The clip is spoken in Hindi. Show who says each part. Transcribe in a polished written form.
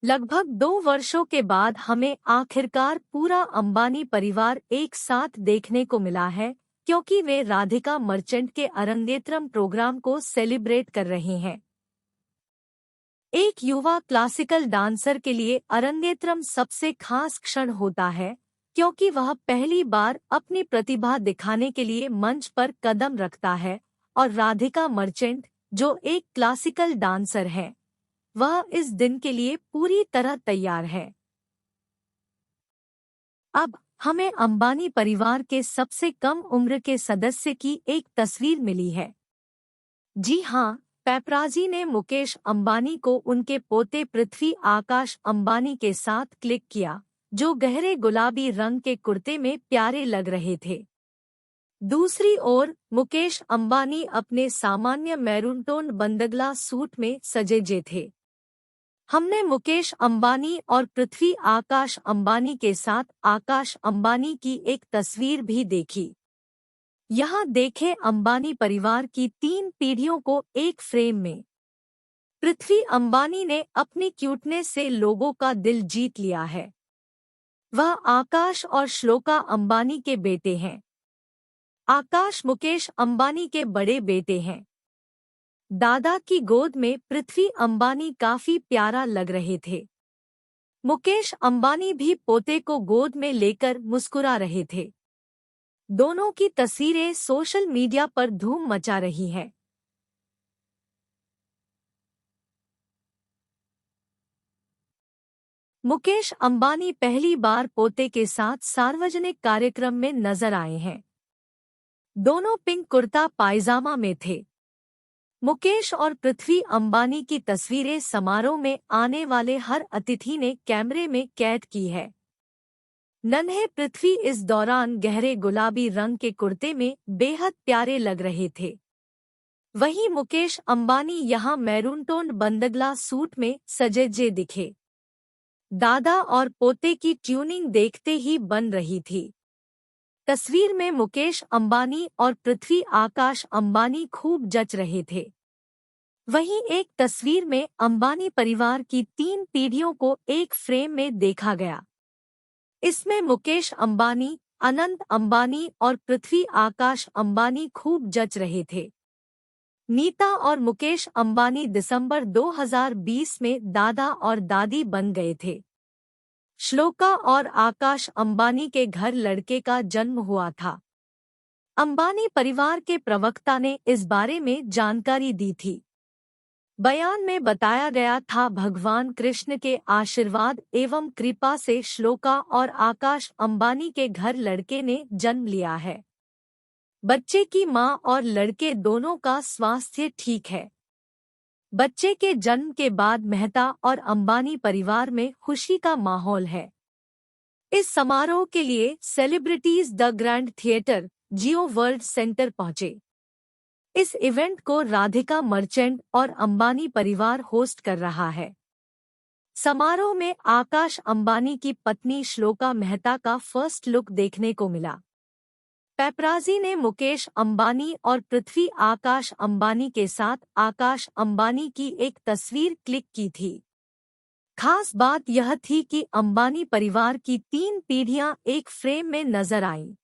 Speaker 1: लगभग 2 वर्षों के बाद हमें आखिरकार पूरा अंबानी परिवार एक साथ देखने को मिला है, क्योंकि वे राधिका मर्चेंट के अरंगेत्रम प्रोग्राम को सेलिब्रेट कर रहे हैं। एक युवा क्लासिकल डांसर के लिए अरंगेत्रम सबसे खास क्षण होता है, क्योंकि वह पहली बार अपनी प्रतिभा दिखाने के लिए मंच पर कदम रखता है और राधिका मर्चेंट, जो एक क्लासिकल डांसर है, वह इस दिन के लिए पूरी तरह तैयार है। अब हमें अंबानी परिवार के सबसे कम उम्र के सदस्य की एक तस्वीर मिली है। जी हाँ, पैपराजी ने मुकेश अंबानी को उनके पोते पृथ्वी आकाश अंबानी के साथ क्लिक किया, जो गहरे गुलाबी रंग के कुर्ते में प्यारे लग रहे थे। दूसरी ओर मुकेश अंबानी अपने सामान्य मैरून टोन बंदगला सूट में सजे थे। हमने मुकेश अंबानी और पृथ्वी आकाश अंबानी के साथ आकाश अंबानी की एक तस्वीर भी देखी। यहाँ देखें अंबानी परिवार की 3 पीढ़ियों को एक फ्रेम में। पृथ्वी अंबानी ने अपनी क्यूटनेस से लोगों का दिल जीत लिया है। वह आकाश और श्लोका अंबानी के बेटे हैं। आकाश मुकेश अंबानी के बड़े बेटे हैं। दादा की गोद में पृथ्वी अंबानी काफी प्यारा लग रहे थे। मुकेश अंबानी भी पोते को गोद में लेकर मुस्कुरा रहे थे। दोनों की तस्वीरें सोशल मीडिया पर धूम मचा रही है। मुकेश अंबानी पहली बार पोते के साथ सार्वजनिक कार्यक्रम में नजर आए हैं। दोनों पिंक कुर्ता पायजामा में थे। मुकेश और पृथ्वी अंबानी की तस्वीरें समारोह में आने वाले हर अतिथि ने कैमरे में कैद की है। नन्हे पृथ्वी इस दौरान गहरे गुलाबी रंग के कुर्ते में बेहद प्यारे लग रहे थे। वहीं मुकेश अंबानी यहां मैरून टोन बंदगला सूट में सजे दिखे। दादा और पोते की ट्यूनिंग देखते ही बन रही थी। तस्वीर में मुकेश अंबानी और पृथ्वी आकाश अंबानी खूब जच रहे थे। वहीं एक तस्वीर में अंबानी परिवार की 3 पीढ़ियों को एक फ्रेम में देखा गया। इसमें मुकेश अंबानी, अनंत अंबानी और पृथ्वी आकाश अंबानी खूब जच रहे थे। नीता और मुकेश अंबानी दिसंबर 2020 में दादा और दादी बन गए थे। श्लोका और आकाश अंबानी के घर लड़के का जन्म हुआ था। अंबानी परिवार के प्रवक्ता ने इस बारे में जानकारी दी थी। बयान में बताया गया था, भगवान कृष्ण के आशीर्वाद एवं कृपा से श्लोका और आकाश अंबानी के घर लड़के ने जन्म लिया है। बच्चे की मां और लड़के दोनों का स्वास्थ्य ठीक है। बच्चे के जन्म के बाद मेहता और अंबानी परिवार में खुशी का माहौल है। इस समारोह के लिए celebrities the grand theatre, Jio world centre पहुंचे। इस इवेंट को राधिका मर्चेंट और अंबानी परिवार होस्ट कर रहा है। समारोह में आकाश अंबानी की पत्नी श्लोका मेहता का फर्स्ट लुक देखने को मिला। पैपराजी ने मुकेश अंबानी और पृथ्वी आकाश अंबानी के साथ आकाश अंबानी की एक तस्वीर क्लिक की थी। खास बात यह थी कि अंबानी परिवार की 3 पीढ़ियां एक फ्रेम में नजर आईं।